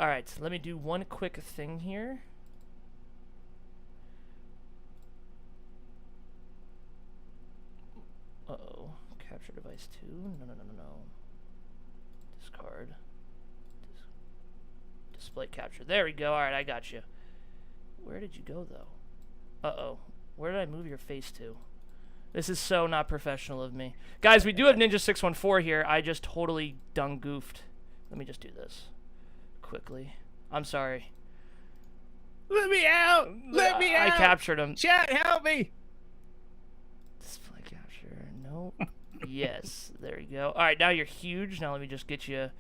All right, so let me do one quick thing here. Uh-oh. Capture device 2. No. Discard. Display capture. There we go. All right, I got you. Where did you go, though? Uh-oh. Where did I move your face to? This is so not professional of me. Guys, we do have Ninja614 here. I just totally goofed. Let me just do this quickly. I'm sorry. Let me out! Let me out! I captured him. Chat, help me! Display capture. Nope. Yes. There you go. All right, now you're huge. Now let me just get you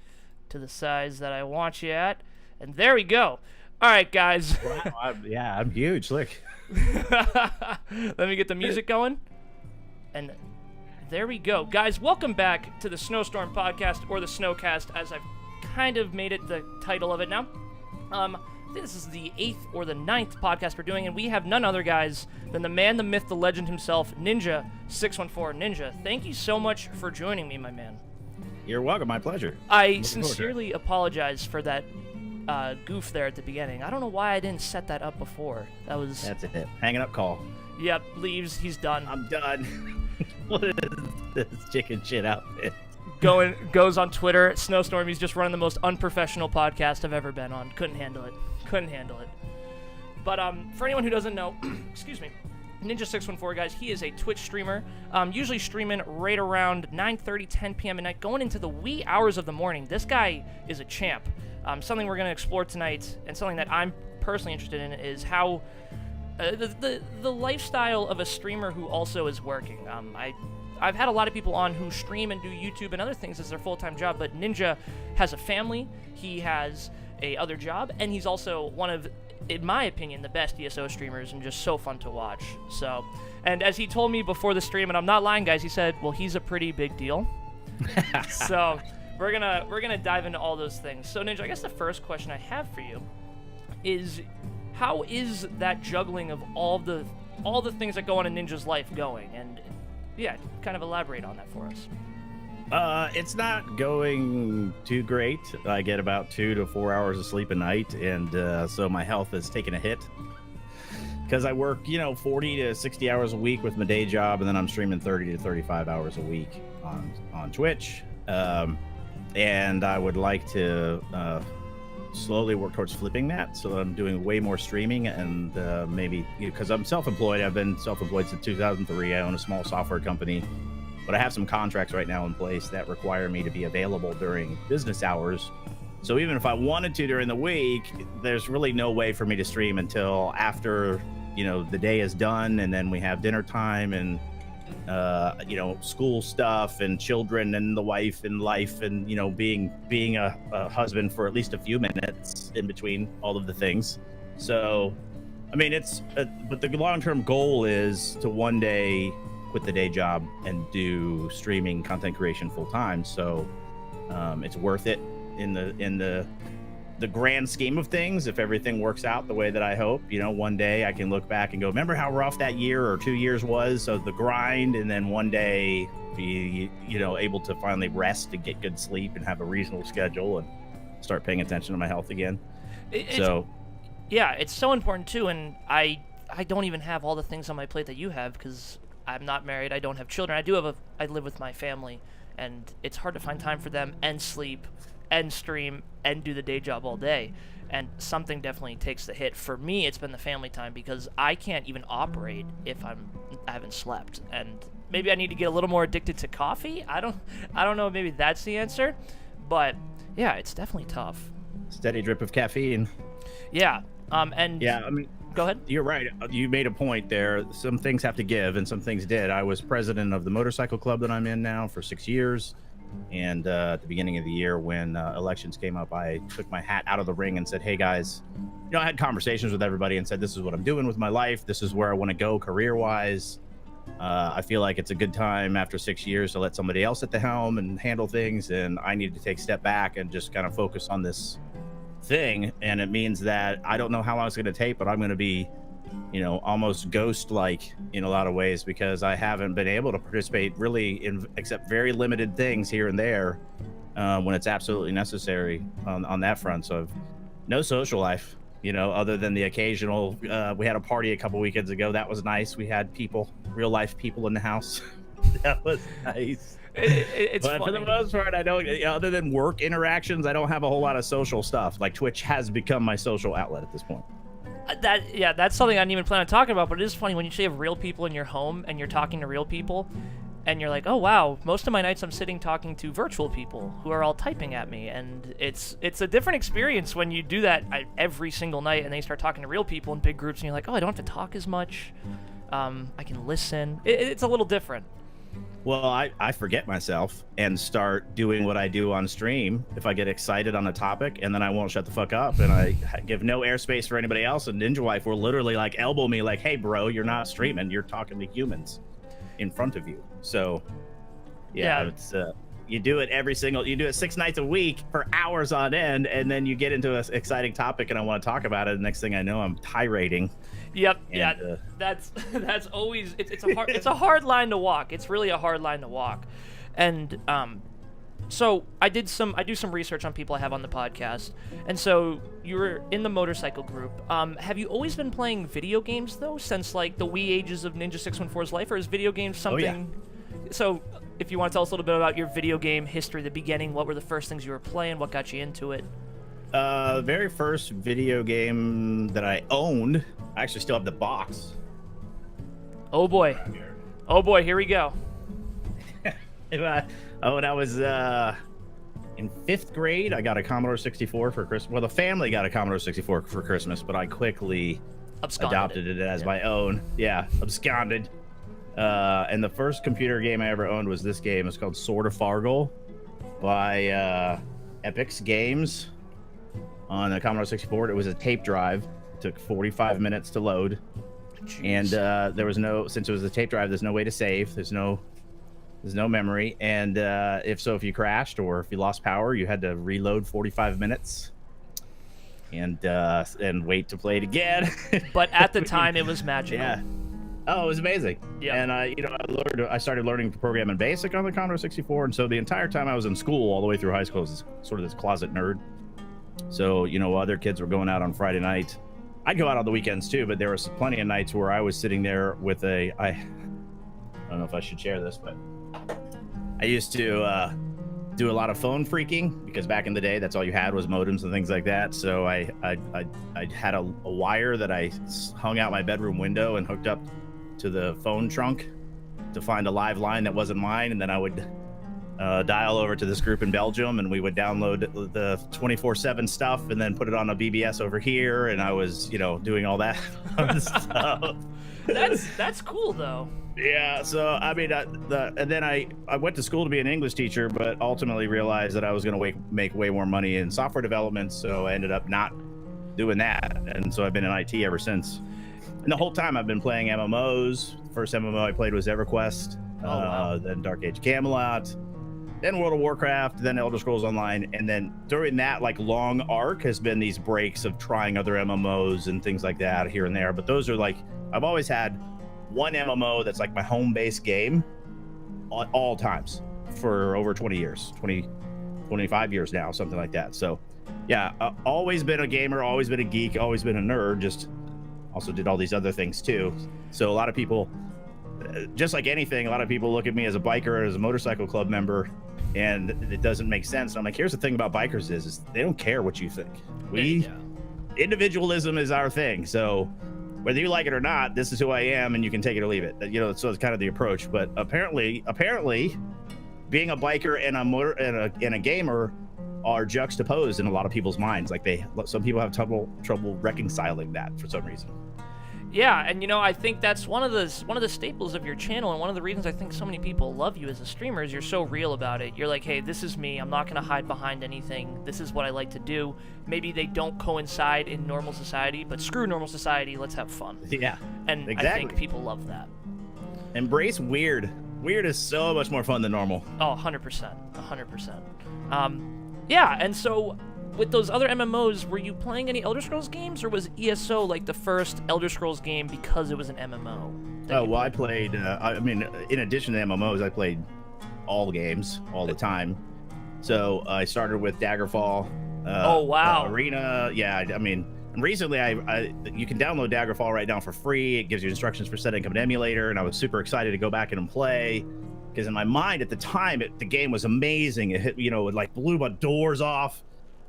to the size that I want you at. And there we go. All right, guys. Wow, I'm huge. Look. Let me get the music going. And there we go. Guys, welcome back to the Snowstorm Podcast, or the Snowcast, as I've kind of made it the title of it now. I think this is the 8th or the 9th podcast we're doing, and we have none other, guys, than the man, the myth, the legend himself, Ninja614. Ninja, thank you so much for joining me, my man. You're welcome. My pleasure. I sincerely apologize for that goof there at the beginning. I don't know why I didn't set that up before. That's it. Hanging up call. Yep, leaves. He's done. I'm done. What is this chicken shit outfit? Goes on Twitter. Snowstorm. He's just running the most unprofessional podcast I've ever been on. Couldn't handle it. But for anyone who doesn't know, excuse me, Ninja614, guys, he is a Twitch streamer, usually streaming right around 9:30, 10 p.m. at night, going into the wee hours of the morning. This guy is a champ. Something we're going to explore tonight, and something that I'm personally interested in, is how the lifestyle of a streamer who also is working. I've had a lot of people on who stream and do YouTube and other things as their full-time job, but Ninja has a family, he has a other job, and he's also one of, in my opinion, the best ESO streamers, and just so fun to watch. So, and as he told me before the stream, and I'm not lying, guys, he said, well, he's a pretty big deal. So we're gonna dive into all those things. So Ninja, I guess the first question I have for you is, how is that juggling of all the things that go on in Ninja's life going? And yeah, kind of elaborate on that for us. It's not going too great. I get about 2 to 4 hours of sleep a night, and so my health is taking a hit. Because I work, 40 to 60 hours a week with my day job, and then I'm streaming 30 to 35 hours a week on Twitch. And I would like to slowly work towards flipping that, so that I'm doing way more streaming, and maybe, because I'm self-employed. I've been self-employed since 2003. I own a small software company, but I have some contracts right now in place that require me to be available during business hours. So even if I wanted to during the week, there's really no way for me to stream until after, the day is done, and then we have dinner time and school stuff and children and the wife and life and, being a husband for at least a few minutes in between all of the things. So, I mean, but the long-term goal is to one day quit the day job and do streaming content creation full time. So, it's worth it in the grand scheme of things, if everything works out the way that I hope. One day I can look back and go, remember how rough that year or 2 years was of the grind, and then one day be able to finally rest and get good sleep and have a reasonable schedule and start paying attention to my health again. It's so important too. And I don't even have all the things on my plate that you have, because I'm not married, I don't have children. I live with my family, and it's hard to find time for them and sleep and stream and do the day job all day. And something definitely takes the hit. For me, it's been the family time, because I can't even operate if I haven't slept. And maybe I need to get a little more addicted to coffee. I don't know, maybe that's the answer. But yeah, it's definitely tough. Steady drip of caffeine. Yeah. Go ahead. You're right. You made a point there. Some things have to give, and some things did. I was president of the motorcycle club that I'm in now for 6 years. And at the beginning of the year, when elections came up, I took my hat out of the ring and said, hey, guys, I had conversations with everybody and said, this is what I'm doing with my life. This is where I want to go career-wise. I feel like it's a good time after 6 years to let somebody else at the helm and handle things. And I needed to take a step back and just kind of focus on this thing. And it means that I don't know how long it's going to take, but I'm going to be almost ghost-like in a lot of ways, because I haven't been able to participate really except very limited things here and there when it's absolutely necessary on that front. So No social life, other than the occasional. We had a party a couple weekends ago. That was nice. We had real life people in the house. That was nice. It's but funny. for the most part, I don't. Other than work interactions, I don't have a whole lot of social stuff. Like Twitch has become my social outlet at this point. That's something I didn't even plan on talking about. But it is funny when you actually have real people in your home and you're talking to real people, and you're like, oh wow, most of my nights I'm sitting talking to virtual people who are all typing at me, and it's a different experience when you do that every single night, and then you start talking to real people in big groups, and you're like, oh, I don't have to talk as much. I can listen. It's a little different. Well, I forget myself and start doing what I do on stream if I get excited on a topic, and then I won't shut the fuck up, and I give no airspace for anybody else. And Ninja Wife will literally like elbow me like, hey bro, you're not streaming, you're talking to humans in front of you. So yeah. It's you do it 6 nights a week for hours on end, and then you get into an exciting topic and I want to talk about it, and the next thing I know I'm tirading. Yep. And, that's always it's a hard line to walk. It's really a hard line to walk. And so I do some research on people I have on the podcast. And so you were in the motorcycle group. Have you always been playing video games though, since like the wee ages of Ninja614's life, or is video games something? Oh, yeah. So if you want to tell us a little bit about your video game history, the beginning, what were the first things you were playing, what got you into it? The very first video game that I owned, I actually still have the box. Oh boy, here we go. When I was in 5th grade, I got a Commodore 64 for Christmas. Well, the family got a Commodore 64 for Christmas, but I quickly adopted it as my own. Yeah, absconded. And the first computer game I ever owned was this game. It's called Sword of Fargle by Epix Games on the Commodore 64. It was a tape drive. It took 45 minutes to load. Jeez. And there was since it was a tape drive, there's no way to save. There's no memory. And if you crashed or if you lost power, you had to reload 45 minutes and wait to play it again. But at the time, it was magical. Yeah. Oh, it was amazing. Yeah. And I started learning to program in BASIC on the Commodore 64, and so the entire time I was in school, all the way through high school, I was sort of this closet nerd. So other kids were going out on Friday night. I'd go out on the weekends too, but there was plenty of nights where I was sitting there with I don't know if I should share this, but I used to do a lot of phone freaking, because back in the day, that's all you had was modems and things like that. So I had a wire that I hung out my bedroom window and hooked up to the phone trunk to find a live line that wasn't mine, and then I would dial over to this group in Belgium, and we would download the 24/7 stuff and then put it on a BBS over here, and I was doing all that fun stuff. That's cool though. Yeah, so I mean, and then I went to school to be an English teacher, but ultimately realized that I was going to make way more money in software development, so I ended up not doing that, and so I've been in IT ever since. And the whole time I've been playing MMOs. First MMO I played was EverQuest, wow. Then Dark Age Camelot, then World of Warcraft, then Elder Scrolls Online, and then during that long arc has been these breaks of trying other MMOs and things like that here and there. But those are I've always had one MMO that's like my home base game at all times for over 20 years, 25 years now, something like that. So yeah, always been a gamer, always been a geek, always been a nerd, just also did all these other things too. So a lot of people, just like anything, a lot of people look at me as a biker, as a motorcycle club member, and it doesn't make sense. And I'm like, here's the thing about bikers is they don't care what you think. Individualism is our thing. So whether you like it or not, this is who I am, and you can take it or leave it. So it's kind of the approach. But apparently, being a biker and a gamer are juxtaposed in a lot of people's minds. Some people have trouble reconciling that for some reason. Yeah, and I think that's one of the staples of your channel, and one of the reasons I think so many people love you as a streamer is you're so real about it. You're like, hey, this is me. I'm not going to hide behind anything. This is what I like to do. Maybe they don't coincide in normal society, but screw normal society. Let's have fun. Yeah, and exactly. I think people love that. Embrace weird. Weird is so much more fun than normal. Oh, 100%. 100%. Yeah, and so with those other MMOs, were you playing any Elder Scrolls games, or was ESO the first Elder Scrolls game because it was an MMO? Oh, well, I played, in addition to MMOs, I played all games all the time. So I started with Daggerfall, Oh, wow. Arena. Yeah, I mean, recently you can download Daggerfall right now for free. It gives you instructions for setting up an emulator, and I was super excited to go back in and play. Because in my mind at the time, the game was amazing. It hit, it like blew my doors off.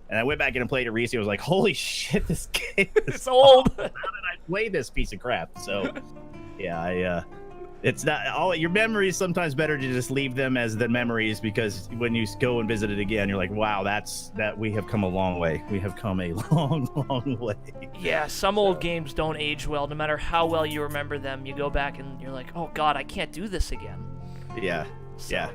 And I went back in and played it recently. I was like, holy shit, this game is It's old. How did I play this piece of crap? So, yeah, it's not all your memories. Sometimes better to just leave them as the memories, because when you go and visit it again, you're like, wow, that we have come a long way. We have come a long, long way. Yeah, some old games don't age well. No matter how well you remember them, you go back and you're like, oh God, I can't do this again. Yeah, yeah.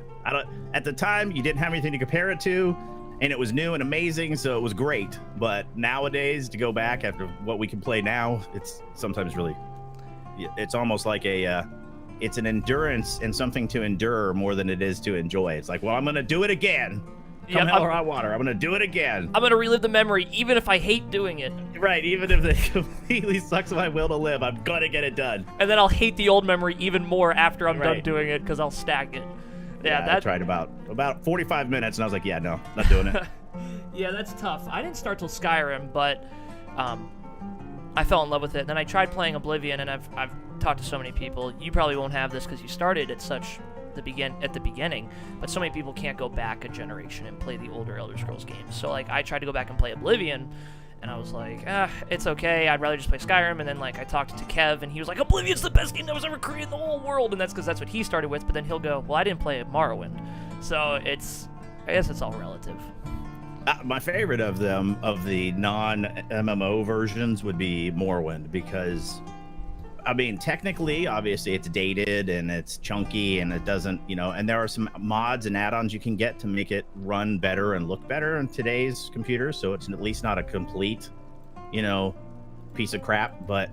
At the time, you didn't have anything to compare it to. And it was new and amazing, so it was great. But nowadays, to go back after what we can play now, it's sometimes really, it's almost like it's an endurance and something to endure more than it is to enjoy. It's like, well, I'm going to do it again. Come hell or high water, I'm going to do it again. I'm going to relive the memory, even if I hate doing it. Right, even if it completely sucks my will to live, I'm going to get it done. And then I'll hate the old memory even more after I'm done doing it, because I'll stack it. Yeah, I tried about 45 minutes, and I was like, yeah, no, not doing it. Yeah, that's tough. I didn't start till Skyrim, but I fell in love with it. And then I tried playing Oblivion, and I've talked to so many people. You probably won't have this because you started at the beginning, but so many people can't go back a generation and play the older Elder Scrolls games. So like, I tried to go back and play Oblivion, and I was like, it's okay. I'd rather just play Skyrim. And then like I talked to Kev, and he was like, Oblivion's the best game that was ever created in the whole world. And that's because that's what he started with. But then he'll go, well, I didn't play Morrowind. So I guess it's all relative. My favorite of them, of the non-MMO versions, would be Morrowind, because I mean, technically, obviously, it's dated and it's chunky and it doesn't, and there are some mods and add-ons you can get to make it run better and look better in today's computers. So it's at least not a complete, piece of crap. But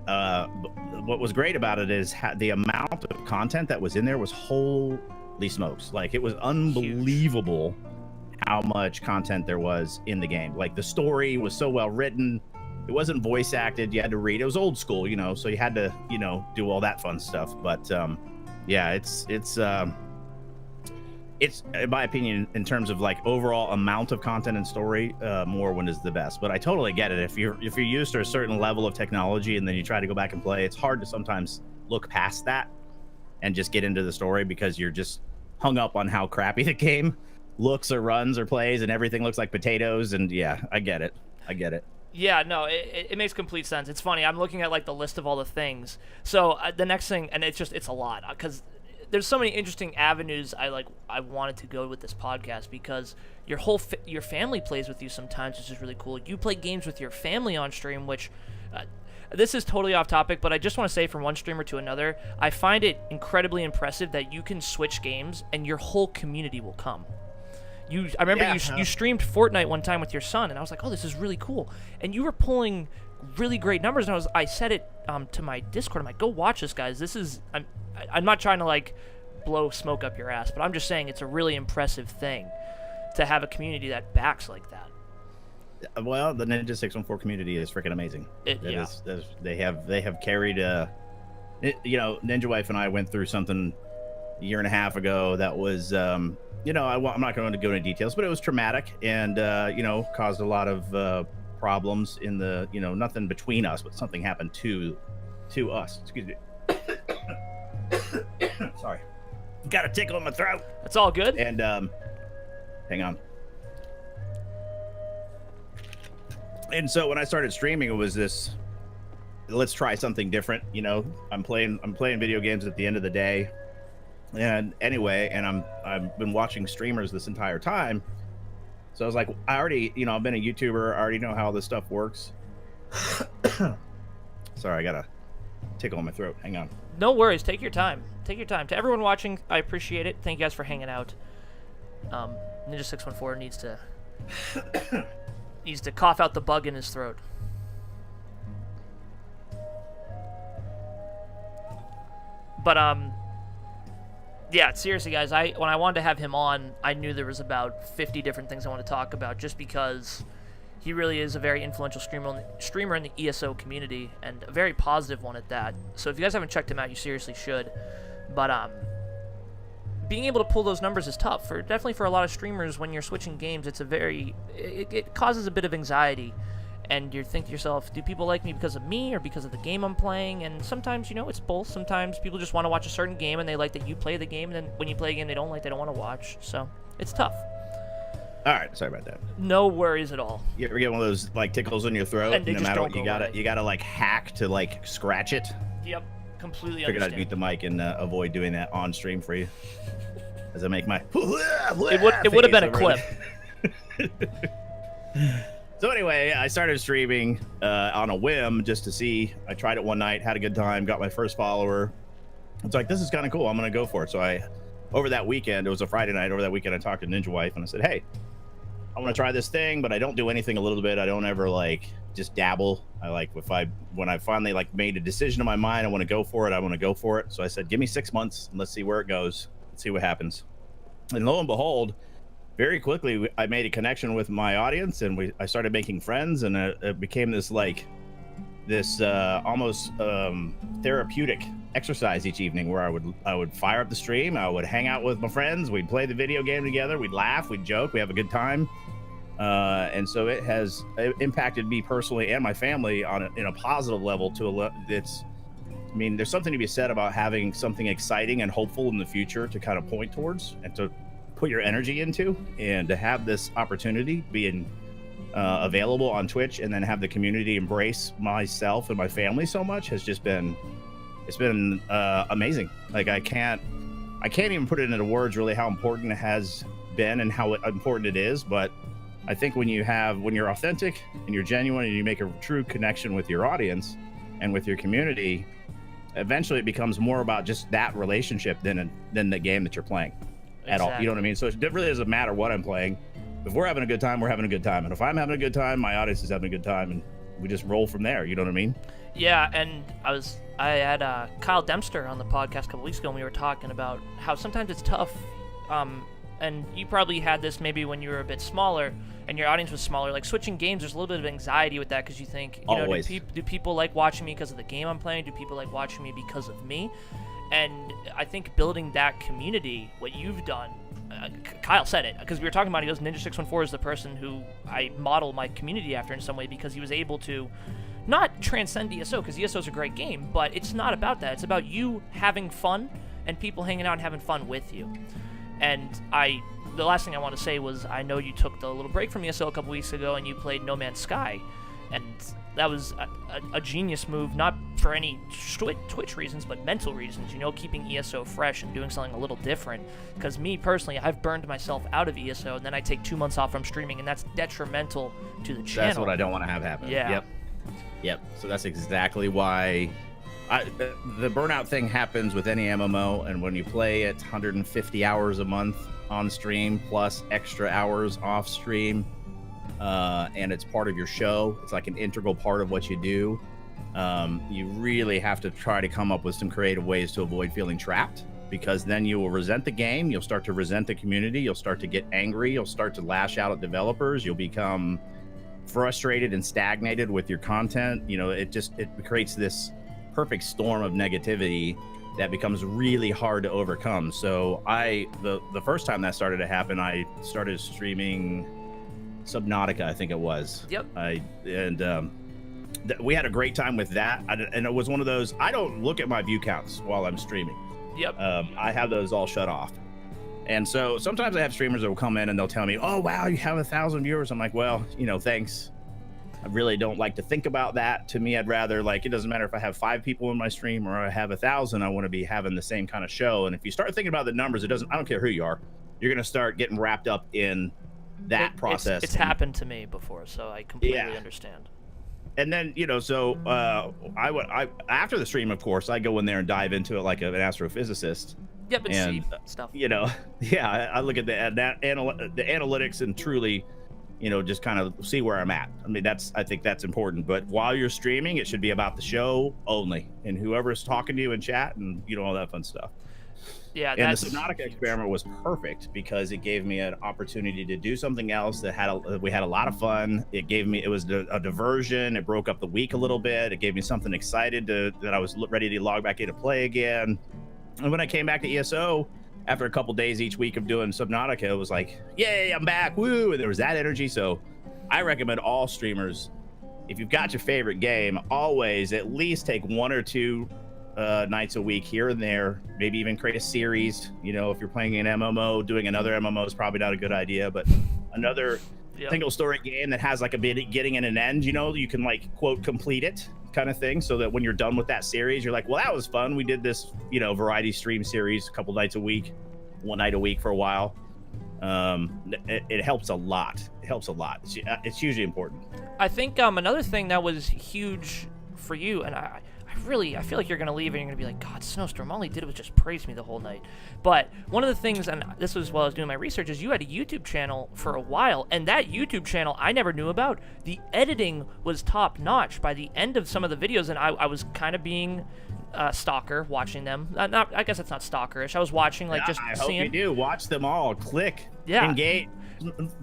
what was great about it is the amount of content that was in there was holy smokes. Like, it was unbelievable how much content there was in the game. Like, the story was so well written. It wasn't voice acted. You had to read. It was old school, so you had to, do all that fun stuff. But yeah, it's in my opinion, in terms of like overall amount of content and story, Morrowind is the best. But I totally get it. If you're used to a certain level of technology and then you try to go back and play, it's hard to sometimes look past that and just get into the story, because you're just hung up on how crappy the game looks or runs or plays, and everything looks like potatoes. And yeah, I get it. Yeah, no, it makes complete sense. It's funny. I'm looking at like the list of all the things. So the next thing, and it's a lot, because there's so many interesting avenues I wanted to go with this podcast, because your family plays with you sometimes, which is really cool. You play games with your family on stream, which this is totally off topic, but I just want to say, from one streamer to another, I find it incredibly impressive that you can switch games and your whole community will come. I remember you streamed Fortnite one time with your son, and I was like, oh, this is really cool. And you were pulling really great numbers, and I said it to my Discord. I'm like, go watch this, guys. I'm not trying to like blow smoke up your ass, but I'm just saying it's a really impressive thing to have a community that backs like that. Well, the Ninja614 community is freaking amazing. They have carried Ninja Wife and I went through something a year and a half ago that was I'm not going to go into details, but it was traumatic and caused a lot of problems in the nothing between us, but something happened to us. Excuse me. Sorry, got a tickle in my throat. That's all good. And hang on. And so when I started streaming, it was this, let's try something different. I'm playing video games at the end of the day. And anyway, and I've been watching streamers this entire time. So I was like, I already, I've been a YouTuber. I already know how this stuff works. Sorry, I got a tickle in my throat. Hang on. No worries. Take your time. To everyone watching, I appreciate it. Thank you guys for hanging out. Ninja614 needs to cough out the bug in his throat. But yeah, seriously, guys, when I wanted to have him on, I knew there was about 50 different things I wanted to talk about, just because he really is a very influential streamer in the ESO community, and a very positive one at that. So if you guys haven't checked him out, you seriously should. But being able to pull those numbers is tough. Definitely for a lot of streamers, when you're switching games, it causes a bit of anxiety. And you think to yourself, do people like me because of me or because of the game I'm playing? And sometimes, it's both. Sometimes people just want to watch a certain game and they like that you play the game. And then when you play a game they don't want to watch. So it's tough. All right, sorry about that. No worries at all. You ever get one of those like tickles in your throat? And they no just matter don't what, go you gotta like hack to like scratch it. Yep, completely Figured understand. I'd mute the mic and avoid doing that on stream for you, as I make my. It would have been a clip. So anyway, I started streaming on a whim just to see. I tried it one night, had a good time, got my first follower. It's like, this is kind of cool. I'm gonna go for it. So over that weekend, it was a Friday night. Over that weekend, I talked to Ninja Wife and I said, hey, I want to try this thing, but I don't do anything a little bit. I don't ever like just dabble. I like when I finally like made a decision in my mind, I want to go for it. I want to go for it. So I said, give me 6 months and let's see where it goes. Let's see what happens. And lo and behold, very quickly, I made a connection with my audience, and I started making friends, and it became this almost therapeutic exercise each evening, where I would fire up the stream, I would hang out with my friends, we'd play the video game together, we'd laugh, we'd joke, we have a good time, and so it has impacted me personally and my family in a positive level. There's something to be said about having something exciting and hopeful in the future to kind of point towards and to put your energy into, and to have this opportunity being available on Twitch, and then have the community embrace myself and my family so much has just been, it's been amazing. Like I can't even put it into words really how important it has been and how important it is. But I think when you're authentic and you're genuine and you make a true connection with your audience and with your community, eventually it becomes more about just that relationship than the game that you're playing. At all, you know what I mean? So it really doesn't matter what I'm playing. If we're having a good time, we're having a good time, and if I'm having a good time, my audience is having a good time, and we just roll from there. You know what I mean? Yeah, and I had Kyle Dempster on the podcast a couple weeks ago, and we were talking about how sometimes it's tough. And you probably had this maybe when you were a bit smaller and your audience was smaller. Like switching games, there's a little bit of anxiety with that because you think, do people like watching me because of the game I'm playing? Do people like watching me because of me? And I think building that community, what you've done, Kyle said it, because we were talking about, he goes, Ninja614 is the person who I model my community after in some way, because he was able to not transcend ESO, because ESO is a great game, but it's not about that. It's about you having fun and people hanging out and having fun with you. And the last thing I want to say was, I know you took the little break from ESO a couple weeks ago and you played No Man's Sky, and that was a genius move, not for any Twitch reasons, but mental reasons, keeping ESO fresh and doing something a little different. Because me, personally, I've burned myself out of ESO, and then I take 2 months off from streaming, and that's detrimental to the channel. That's what I don't want to have happen. Yeah. Yep. So that's exactly why the burnout thing happens with any MMO, and when you play it 150 hours a month on stream, plus extra hours off stream, and it's part of your show, it's like an integral part of what you do, you really have to try to come up with some creative ways to avoid feeling trapped, because then you will resent the game, you'll start to resent the community, you'll start to get angry, you'll start to lash out at developers, you'll become frustrated and stagnated with your content. It creates this perfect storm of negativity that becomes really hard to overcome. So the first time that started to happen, I started streaming Subnautica, I think it was. Yep. We had a great time with that, and it was one of those, I don't look at my view counts while I'm streaming. Yep. I have those all shut off. And so sometimes I have streamers that will come in and they'll tell me, oh wow, you have 1,000 viewers. I'm like, well, thanks. I really don't like to think about that. To me, I'd rather, it doesn't matter if I have 5 people in my stream or I have 1,000, I want to be having the same kind of show. And if you start thinking about the numbers, I don't care who you are, you're going to start getting wrapped up in that process. It's happened to me before, so I completely understand. And then, I after the stream, of course, I go in there and dive into it like an astrophysicist. Yep, and see stuff. I look at the analytics and truly, just kind of see where I'm at. I mean, I think that's important. But while you're streaming, it should be about the show only, and whoever's talking to you in chat and all that fun stuff. Yeah, and the Subnautica experiment was perfect because it gave me an opportunity to do something else that we had a lot of fun. It was a diversion. It broke up the week a little bit. It gave me something excited that I was ready to log back in to play again. And when I came back to ESO, after a couple days each week of doing Subnautica, it was like, yay, I'm back, woo, and there was that energy. So I recommend all streamers, if you've got your favorite game, always at least take 1 or 2 nights a week here and there, maybe even create a series. You know, if you're playing an MMO, doing another MMO is probably not a good idea, but another single story game that has like a beginning and an end, you know, you can like quote complete it kind of thing, so that when you're done with that series, you're like, well, that was fun. We did this, you know, variety stream series a couple nights a week, 1 night a week for a while. It helps a lot. It helps a lot. It's hugely important. I think another thing that was huge for you, and I feel like you're gonna leave and you're gonna be like, God, Snowstorm, all he did was just praise me the whole night. But one of the things, and this was while I was doing my research, is you had a YouTube channel for a while, and that YouTube channel I never knew about. The editing was top notch by the end of some of the videos, and I was kind of being stalker watching them. I guess it's not stalkerish. I was watching like just I seeing. hope you do. Watch them all. Click. Yeah. Engage.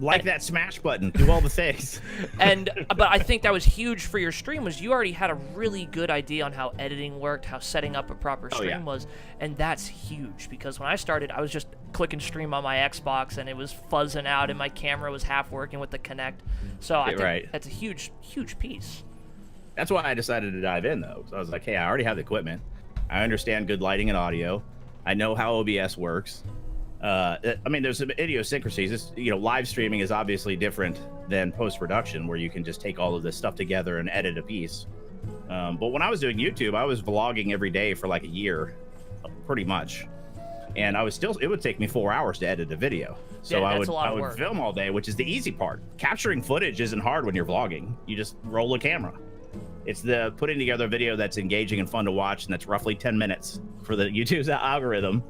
Like that smash button. Do all the things. But I think that was huge for your stream, was you already had a really good idea on how editing worked, how setting up a proper stream was, and that's huge, because when I started, I was just clicking stream on my Xbox and it was fuzzing out and my camera was half working with the Kinect. So I think that's a huge piece. That's why I decided to dive in, though. So I was like, hey, I already have the equipment. I understand good lighting and audio. I know how OBS works. I mean, there's some idiosyncrasies. It's, you know, live streaming is obviously different than post-production, where you can just take all of this stuff together and edit a piece. But when I was doing YouTube, I was vlogging every day for like a year, pretty much. And it would take me 4 hours to edit a video. So I would film all day, which is the easy part. Capturing footage isn't hard when you're vlogging. You just roll a camera. It's the putting together a video that's engaging and fun to watch, and that's roughly 10 minutes for the YouTube's algorithm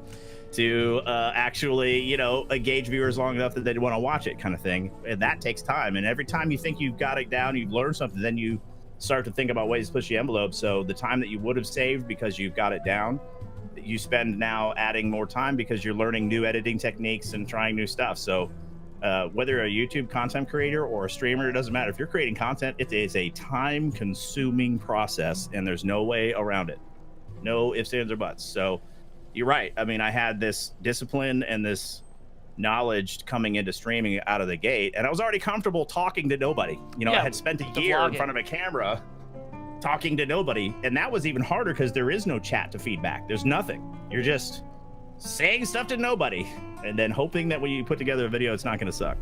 to actually, you know, engage viewers long enough that they want to watch it, kind of thing. And that takes time. And every time you think you've got it down, you've learned something, then you start to think about ways to push the envelope. So the time that you would have saved because you've got it down, you spend now adding more time because you're learning new editing techniques and trying new stuff. So whether you're a YouTube content creator or a streamer, it doesn't matter. If you're creating content, it is a time-consuming process, and there's no way around it. No ifs, ands, or buts. So you're right. I mean, I had this discipline and this knowledge coming into streaming out of the gate, and I was already comfortable talking to nobody. You know, I had spent a year in front of a camera talking to nobody, and that was even harder because there is no chat to feedback. There's nothing. You're just saying stuff to nobody and then hoping that when you put together a video, it's not going to suck.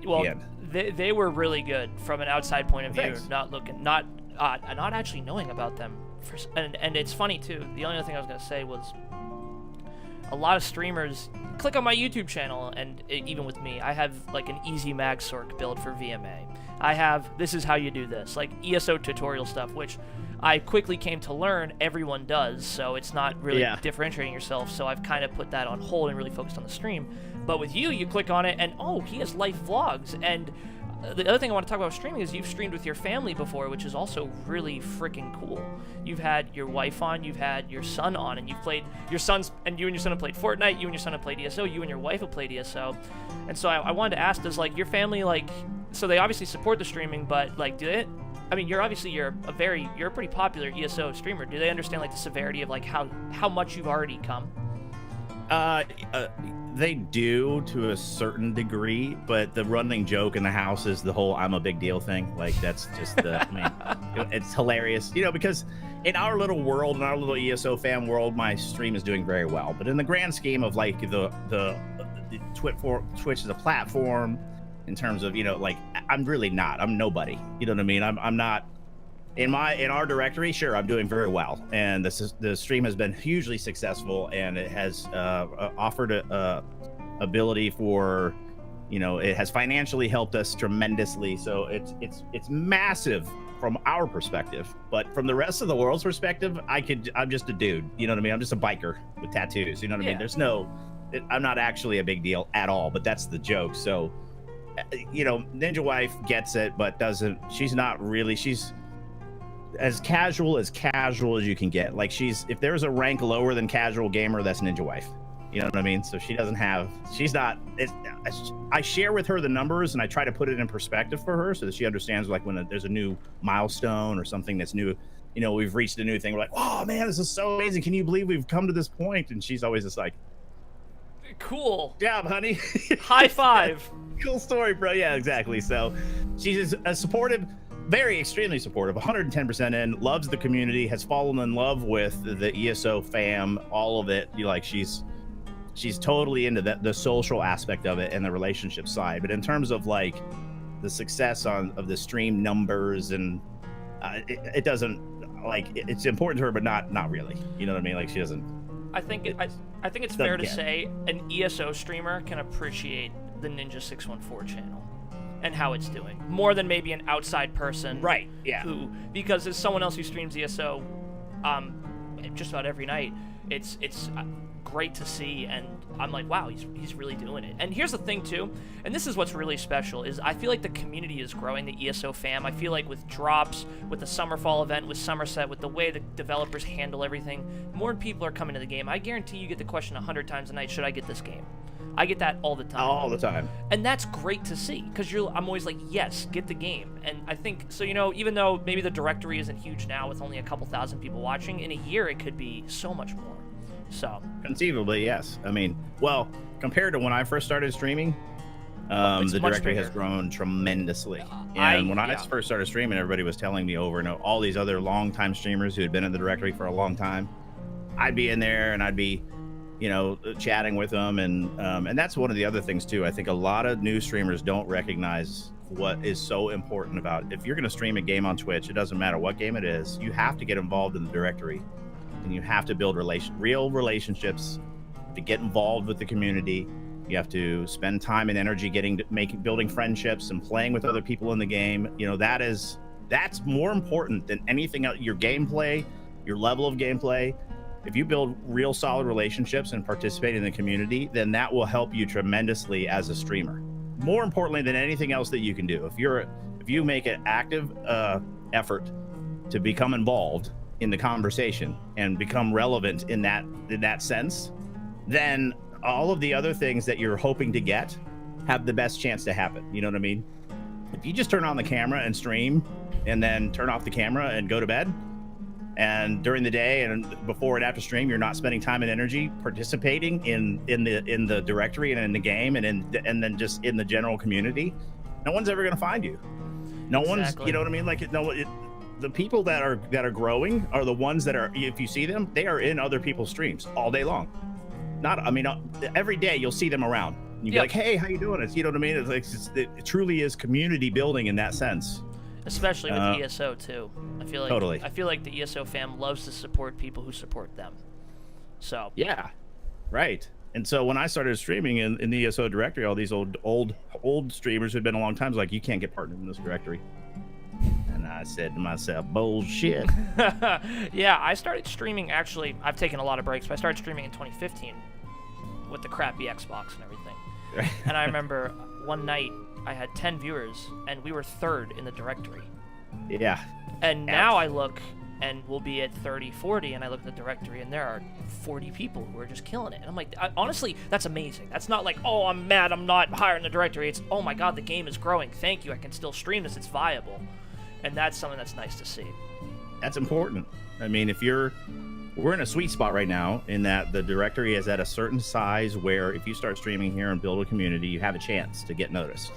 Well, they were really good from an outside point of view. Thanks. Not actually knowing about them. And it's funny too. The only other thing I was going to say was, a lot of streamers click on my YouTube channel, and even with me, I have like an easy mag sork build for VMA. I have, this is how you do this, like ESO tutorial stuff, which I quickly came to learn everyone does, so it's not really differentiating yourself, so I've kind of put that on hold and really focused on the stream. But with you click on it, and oh, he has life vlogs. And the other thing I want to talk about streaming is you've streamed with your family before, which is also really freaking cool. You've had your wife on, you've had your son on, and you've played, you and your son have played Fortnite, you and your son have played ESO, you and your wife have played ESO. And so I wanted to ask, does like your family, like, so they obviously support the streaming, but like, do it? I mean, you're a pretty popular ESO streamer. Do they understand like the severity of like how much you've already come? They do to a certain degree, but the running joke in the house is the whole "I'm a big deal" thing. Like, that's just the, I mean, it's hilarious, you know, because in our little world, in our little ESO fan world, my stream is doing very well. But in the grand scheme of like the Twitch as a platform, in terms of, you know, like, I'm really not. I'm nobody. You know what I mean? I'm not. In our directory, sure, I'm doing very well, and the stream has been hugely successful, and it has offered a ability for, you know, it has financially helped us tremendously. So it's massive from our perspective, but from the rest of the world's perspective, I'm just a dude. You know what I mean? I'm just a biker with tattoos. You know what I mean? There's I'm not actually a big deal at all, but that's the joke. So, you know, Ninja Wife gets it, but doesn't. She's not really. She's as casual as you can get. Like, if there's a rank lower than casual gamer, that's Ninja Wife. You know what I mean? So I share with her the numbers, and I try to put it in perspective for her so that she understands, like, when there's a new milestone or something that's new, you know, we've reached a new thing. We're like, oh man, this is so amazing. Can you believe we've come to this point? And she's always just like, Cool. Good job, honey. High five. Cool story, bro. Yeah, exactly. So she's a supportive, very extremely supportive, 110% in, loves the community, has fallen in love with the ESO fam, all of it. She's totally into the social aspect of it and the relationship side. But in terms of like the success of the stream numbers, and it doesn't, like, it's important to her, but not really. You know what I mean? Like, she doesn't. I think it's fair to say an ESO streamer can appreciate the Ninja614 channel and how it's doing more than maybe an outside person, right? Yeah. Because as someone else who streams ESO, just about every night, it's great to see, and I'm like, wow, he's really doing it. And here's the thing too, and this is what's really special, is I feel like the community is growing, the ESO fam. I feel like with drops, with the summer fall event, with Somerset, with the way the developers handle everything, more people are coming to the game. I guarantee you get the question 100 times a night, should I get this game? I get that all the time. All the time. And that's great to see, because I'm always like, yes, get the game. And I think, so, even though maybe the directory isn't huge now with only a couple thousand people watching, in a year it could be so much more. So conceivably, yes. I mean, well, compared to when I first started streaming, the directory has grown tremendously. And when I first started streaming, everybody was telling me over and over, all these other longtime streamers who had been in the directory for a long time, I'd be in there and I'd be, chatting with them. And that's one of the other things too. I think a lot of new streamers don't recognize what is so important about it. If you're going to stream a game on Twitch, it doesn't matter what game it is, you have to get involved in the directory. And you have to build real relationships, to get involved with the community. You have to spend time and energy building friendships and playing with other people in the game. That's more important than anything else. Your gameplay, your level of gameplay. If you build real solid relationships and participate in the community, then that will help you tremendously as a streamer. More importantly than anything else that you can do. If you make an active effort to become involved in the conversation and become relevant in that sense, then all of the other things that you're hoping to get have the best chance to happen. You know what I mean? If you just turn on the camera and stream and then turn off the camera and go to bed, and during the day and before and after stream you're not spending time and energy participating in the directory and in the game and then just in the general community, no one's ever going to find you. No one's, you know what I mean? Like, the people that are growing are the ones that are, if you see them, they are in other people's streams all day long. Every day you'll see them around. You'll be like, hey, how you doing? It's, you know what I mean? It's like, it truly is community building in that sense. Especially with ESO too. I feel like totally. I feel like the ESO fam loves to support people who support them. So yeah, right. And so when I started streaming in the ESO directory, all these old streamers who'd been a long time was like, you can't get partnered in this directory. And I said to myself, bullshit. Yeah, I started streaming, actually, I've taken a lot of breaks, but I started streaming in 2015 with the crappy Xbox and everything. Right. And I remember one night I had 10 viewers and we were third in the directory. Yeah. And now I look and we'll be at 30, 40, and I look at the directory and there are 40 people who are just killing it. And I'm like, honestly, that's amazing. That's not like, oh, I'm mad I'm not higher in the directory. It's, oh my God, the game is growing. Thank you. I can still stream this. It's viable. And that's something that's nice to see. That's important. I mean, we're in a sweet spot right now in that the directory is at a certain size where if you start streaming here and build a community, you have a chance to get noticed.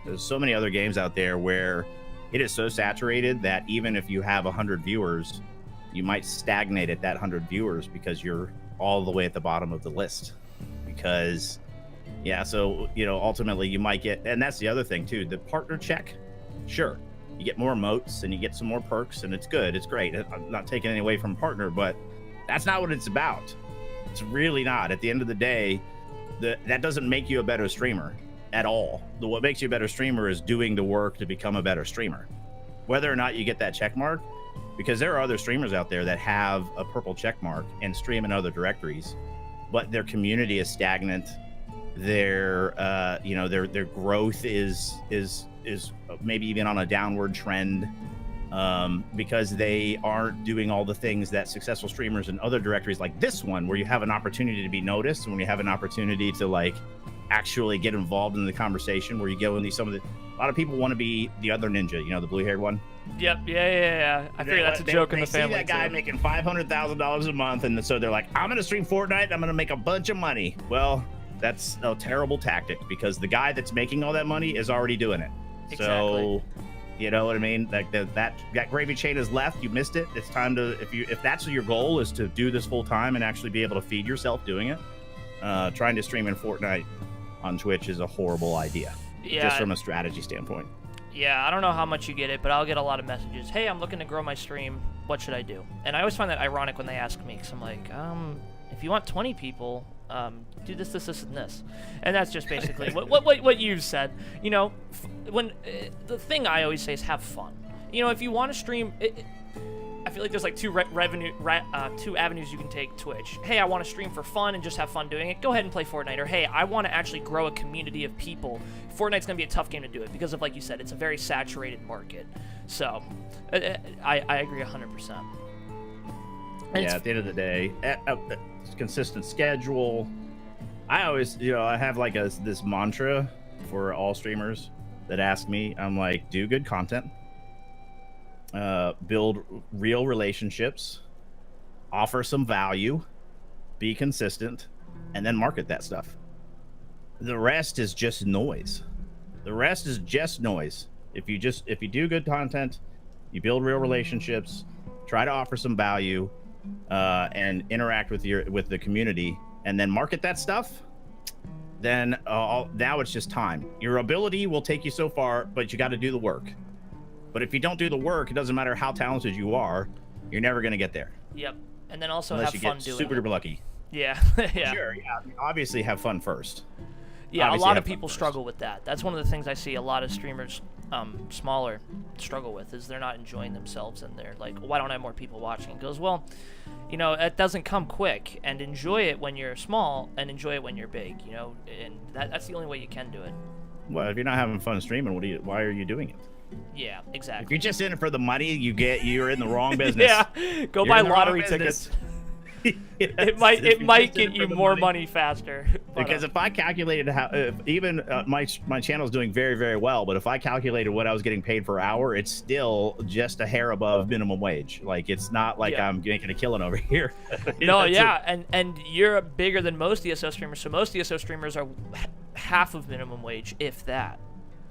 There's so many other games out there where it is so saturated that even if you have 100 viewers, you might stagnate at that 100 viewers because you're all the way at the bottom of the list. Because, so, ultimately you might get, and that's the other thing too, the partner check, sure. You get more emotes and you get some more perks and it's good. It's great. I'm not taking any away from partner, but that's not what it's about. It's really not. At the end of the day, that doesn't make you a better streamer at all. What makes you a better streamer is doing the work to become a better streamer. Whether or not you get that check mark, because there are other streamers out there that have a purple check mark and stream in other directories, but their community is stagnant. Their growth is maybe even on a downward trend because they aren't doing all the things that successful streamers in other directories like this one, where you have an opportunity to be noticed and when you have an opportunity to like actually get involved in the conversation, where you go in a lot of people want to be the other ninja, the blue-haired one. Yep. Yeah. I figure that's a joke in the family. They see that guy making $500,000 a month, and so they're like, I'm gonna stream Fortnite, I'm gonna make a bunch of money. Well, That's a terrible tactic because the guy that's making all that money is already doing it. Exactly. So, you know what I mean? Like that gravy chain is left. You missed it. It's time to, if that's your goal is to do this full time and actually be able to feed yourself doing it, trying to stream in Fortnite on Twitch is a horrible idea. Yeah. Just from a strategy standpoint. Yeah, I don't know how much you get it, but I'll get a lot of messages. Hey, I'm looking to grow my stream. What should I do? And I always find that ironic when they ask me, because I'm like, if you want 20 people, do this, this, this, and this. And that's just basically what you've said. You know, when the thing I always say is have fun. You know, if you want to stream, I feel like there's like two avenues you can take Twitch. Hey, I want to stream for fun and just have fun doing it. Go ahead and play Fortnite. Or hey, I want to actually grow a community of people. Fortnite's gonna be a tough game to do it because of, like you said, it's a very saturated market. So, I agree 100%. Yeah, at the end of the day, consistent schedule. I always, you know, I have like this mantra for all streamers that ask me. I'm like, do good content, build real relationships, offer some value, be consistent, and then market that stuff. The rest is just noise. The rest is just noise. If you do good content, you build real relationships, try to offer some value, and interact with the community, and then market that stuff, then now it's just time. Your ability will take you so far, but you got to do the work. But if you don't do the work, it doesn't matter how talented you are, you're never going to get there. Yep. And then also unless have you fun get doing super it. duper lucky. Yeah. Yeah. Sure, yeah. I mean, obviously have fun first. Yeah, Obviously a lot have of fun people first. struggle with that. That's one of the things I see a lot of streamers, smaller, struggle with, is they're not enjoying themselves, and they're like, why don't I have more people watching? It goes, well, you know, it doesn't come quick, and enjoy it when you're small, and enjoy it when you're big, you know, and that's the only way you can do it. Well, if you're not having fun streaming, why are you doing it? Yeah, If exactly. you're just in it for the money you're in the wrong business. Yeah, go You're buy in the wrong lottery business. tickets. Yes, It might if you're just in get it you for the more money faster. But, Because if I calculated how, even my channel's doing very, very well, but if I calculated what I was getting paid per hour, it's still just a hair above minimum wage. Like, it's not like Yeah. I'm making a killing over here. No, yeah, and you're bigger than most ESO streamers, so most ESO streamers are half of minimum wage, if that.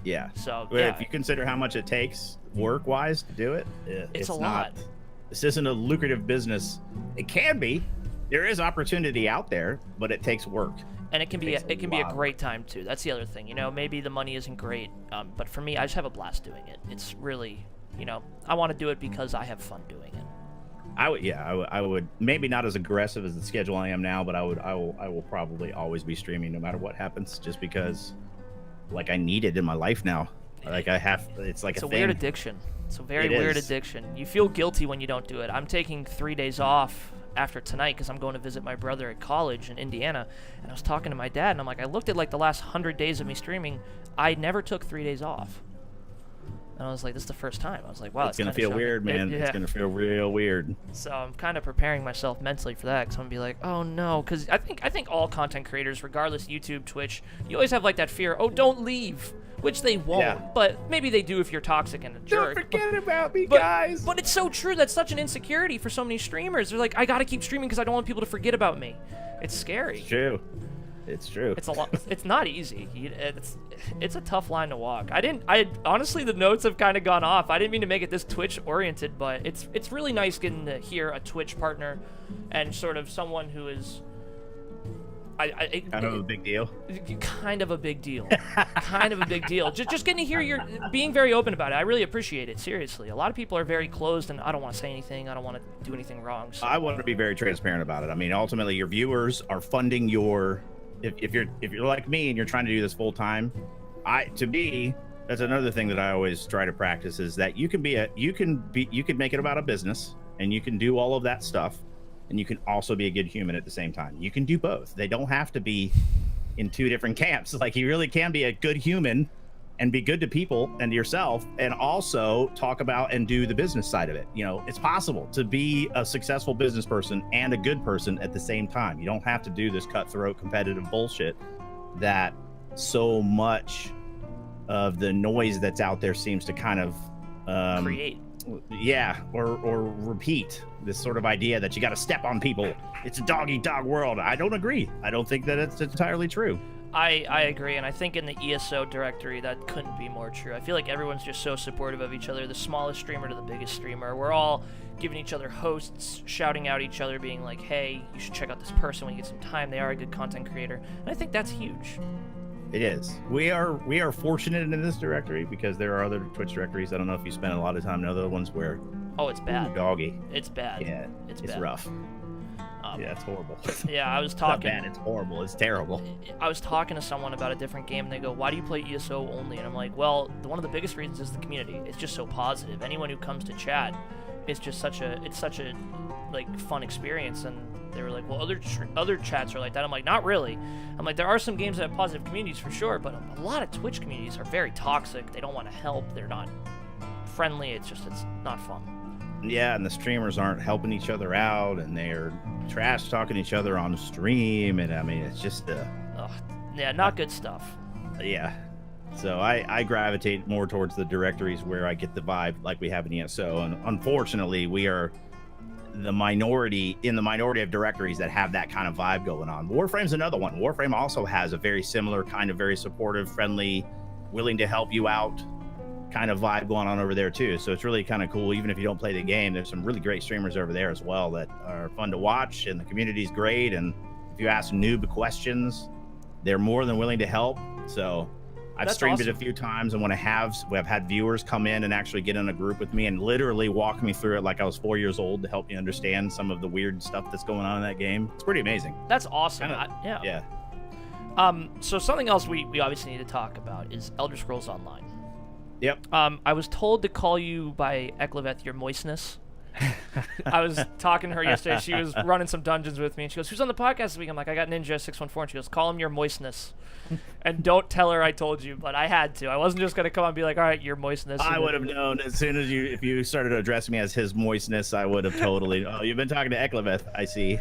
Yeah. So, But yeah. if you consider how much it takes work-wise to do it, It's a not, lot. This isn't a lucrative business. It can be. There is opportunity out there, but it takes work. And it can be Takes it can be a lot of great time too. That's the other thing. You know, maybe the money isn't great, but for me, I just have a blast doing it. It's really, you know, I want to do it because I have fun doing it. I would maybe not as aggressive as the schedule I am now, but I will probably always be streaming no matter what happens, just because, like, I need it in my life now. Like, I have. It's like It's a thing. weird addiction. It's a very It weird is. addiction. You feel guilty when you don't do it. I'm taking 3 days off after tonight because I'm going to visit my brother at college in Indiana, and I was talking to my dad, and I'm like, I looked at like the last 100 days of me streaming. I never took 3 days off. And I was like, this is the first time. I was like, wow, It's gonna kinda feel shocking. weird, man. Yeah. It's gonna feel real weird. So I'm kind of preparing myself mentally for that, because I'm gonna be like, oh no, because I think all content creators, regardless, YouTube, Twitch, you always have like that fear, oh, don't leave, which they won't, Yeah. but maybe they do if you're toxic and a jerk. Don't forget about me, but, guys. But it's so true. That's such an insecurity for so many streamers. They're like, I gotta keep streaming because I don't want people to forget about me. It's scary. It's true. It's true. It's a lot. It's not easy. It's a tough line to walk. I honestly, the notes have kind of gone off. I didn't mean to make it this Twitch oriented, but it's really nice getting to hear a Twitch partner and sort of someone who is kind of a big deal. kind of a big deal. Kind of a big deal. Just getting to hear your being very open about it. I really appreciate it. Seriously, a lot of people are very closed, and I don't want to say anything. I don't want to do anything wrong. So. I want to be very transparent about it. I mean, ultimately, your viewers are funding your. If you're like me and you're trying to do this full time, to me, that's another thing that I always try to practice is that you can make it about a business, and you can do all of that stuff, and you can also be a good human at the same time. You can do both. They don't have to be in two different camps. Like, you really can be a good human and be good to people and to yourself, and also talk about and do the business side of it. You know, it's possible to be a successful business person and a good person at the same time. You don't have to do this cutthroat competitive bullshit that so much of the noise that's out there seems to kind of Create. Yeah, or repeat this sort of idea that you got to step on people. It's a dog-eat-dog world. I don't agree. I don't think that it's entirely true. I agree, and I think in the ESO directory that couldn't be more true. I feel like everyone's just so supportive of each other, the smallest streamer to the biggest streamer. We're all giving each other hosts, shouting out each other, being like, hey, you should check out this person when you get some time. They are a good content creator, and I think that's huge. It is. We are fortunate in this directory because there are other Twitch directories. I don't know if you spend a lot of time in other ones where... Oh, it's bad. Ooh, doggy. It's bad. Yeah, it's bad. rough. Yeah, it's horrible. Yeah, I was It's talking... not bad, it's horrible. It's terrible. I was talking to someone about a different game, and they go, why do you play ESO only? And I'm like, well, one of the biggest reasons is the community. It's just so positive. Anyone who comes to chat, it's just such a like fun experience. And they were like, well, other chats are like that. I'm like, not really. I'm like, there are some games that have positive communities for sure, but a lot of Twitch communities are very toxic. They don't want to help. They're not friendly. It's not fun. Yeah, and the streamers aren't helping each other out, and they're trash talking each other on stream, and I mean, it's just yeah, not good stuff. Yeah. So I gravitate more towards the directories where I get the vibe like we have in ESO, and unfortunately, we are the minority of directories that have that kind of vibe going on. Warframe's another one. Warframe also has a very similar kind of very supportive, friendly, willing to help you out kind of vibe going on over there too. So it's really kind of cool. Even if you don't play the game, there's some really great streamers over there as well that are fun to watch, and the community's great. And if you ask noob questions, they're more than willing to help. So I've streamed it a few times, and when I've had viewers come in and actually get in a group with me and literally walk me through it like I was 4 years old to help me understand some of the weird stuff that's going on in that game. It's pretty amazing. That's awesome. Yeah. So something else we obviously need to talk about is Elder Scrolls Online. Yep. I was told to call you by Ekleveth your moistness. I was talking to her yesterday. She was running some dungeons with me, and she goes, who's on the podcast this week? I'm like, I got Ninja614. And she goes, call him your moistness. And don't tell her I told you, but I had to. I wasn't just going to come on and be like, all right, your moistness. I would have known as soon as if you started addressing me as his moistness, I would have totally. Oh, you've been talking to Ekleveth, I see.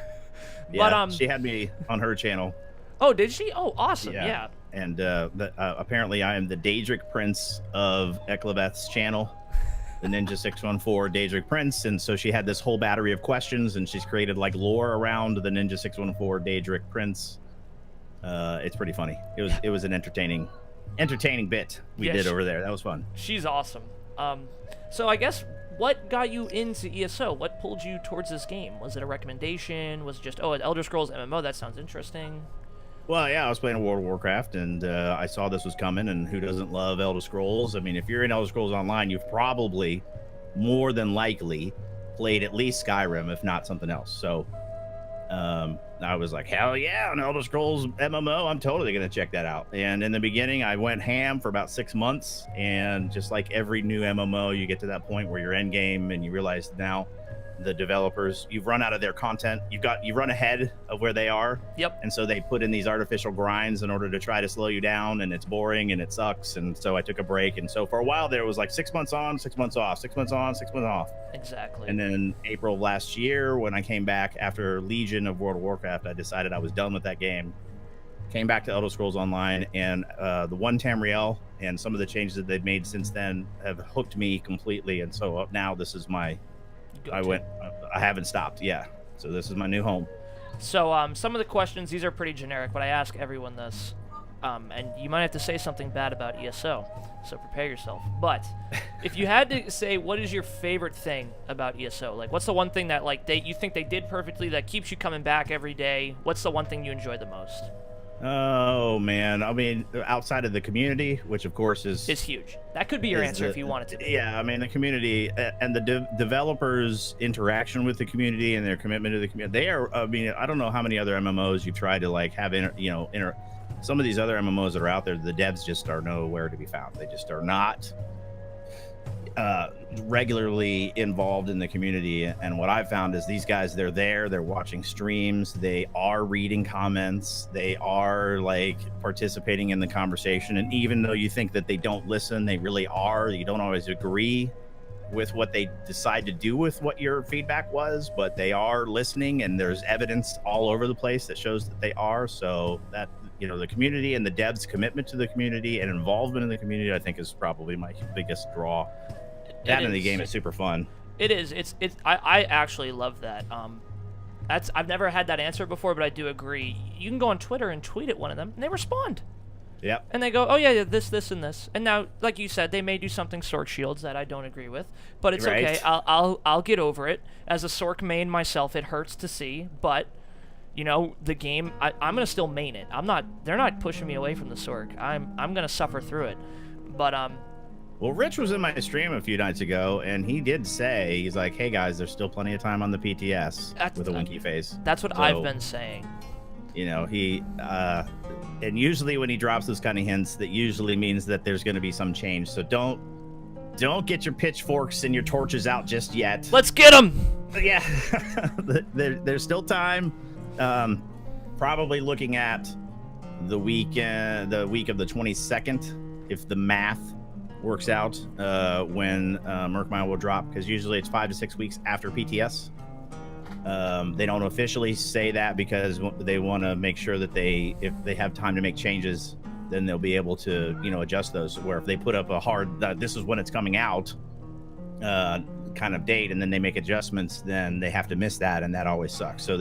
Yeah, but, she had me on her channel. Oh, did she? Oh, awesome. Yeah. And apparently I am the Daedric Prince of Ekleveth's channel, the Ninja614 Daedric Prince. And so she had this whole battery of questions, and she's created like lore around the Ninja614 Daedric Prince. It's pretty funny. It was an entertaining bit we did over there. That was fun. She's awesome. So I guess what got you into ESO? What pulled you towards this game? Was it a recommendation? Was it just, an Elder Scrolls MMO? That sounds interesting. Well, yeah, I was playing World of Warcraft, and I saw this was coming, and who doesn't love Elder Scrolls? I mean, if you're in Elder Scrolls Online, you've probably, more than likely, played at least Skyrim, if not something else. So I was like, hell yeah, an Elder Scrolls MMO, I'm totally going to check that out. And in the beginning, I went ham for about 6 months, and just like every new MMO, you get to that point where you're endgame, and you realize now the developers, you've run out of their content, you run ahead of where they are. Yep. And so they put in these artificial grinds in order to try to slow you down, and it's boring and it sucks. And so I took a break, and so for a while there was like 6 months on, 6 months off, 6 months on, 6 months off. Exactly. And then April of last year, when I came back after Legion of World of Warcraft, I decided I was done with that game. Came back to Elder Scrolls Online, and the one Tamriel and some of the changes that they've made since then have hooked me completely. And so now this is my I haven't stopped. Yeah. So this is my new home. So some of the questions, these are pretty generic, but I ask everyone this. And you might have to say something bad about ESO, so prepare yourself. But if you had to say, what is your favorite thing about ESO? Like, what's the one thing that you think they did perfectly that keeps you coming back every day? What's the one thing you enjoy the most? Oh man, I mean, outside of the community, which of course is huge. That could be your answer if you wanted to be. Yeah, I mean, the community and the developers' interaction with the community and their commitment to the community. They are. I mean, I don't know how many other MMOs you've tried to have some of these other MMOs that are out there. The devs just are nowhere to be found. They just are not regularly involved in the community. And what I've found is these guys, they're watching streams, they are reading comments, they are participating in the conversation. And even though you think that they don't listen, they really are. You don't always agree with what they decide to do with what your feedback was, but they are listening, and there's evidence all over the place that shows that they are. So that, the community and the devs' commitment to the community and involvement in the community, I think, is probably my biggest draw. That in the game is super fun. It is. I actually love that. I've never had that answer before, but I do agree. You can go on Twitter and tweet at one of them, and they respond. Yep. And they go, oh yeah, this, and this. And now, like you said, they may do something Sork Shields that I don't agree with, but it's okay. I'll get over it. As a Sork main myself, it hurts to see, but the game, I'm gonna still main it. They're not pushing me away from the Sork. I'm gonna suffer through it. But well, Rich was in my stream a few nights ago, and he did say, he's like, hey guys, there's still plenty of time on the PTS with a winky face. That's what I've been saying. He and usually when he drops those kind of hints, that usually means that there's going to be some change. So don't get your pitchforks and your torches out just yet. Let's get them. Yeah. There's still time. Probably looking at the week of the 22nd, if the math works out, when Murkmire will drop, because usually it's 5 to 6 weeks after PTS. They don't officially say that because they want to make sure that if they have time to make changes, then they'll be able to, adjust those. Where if they put up a hard, this is when it's coming out, kind of date, and then they make adjustments, then they have to miss that, and that always sucks. So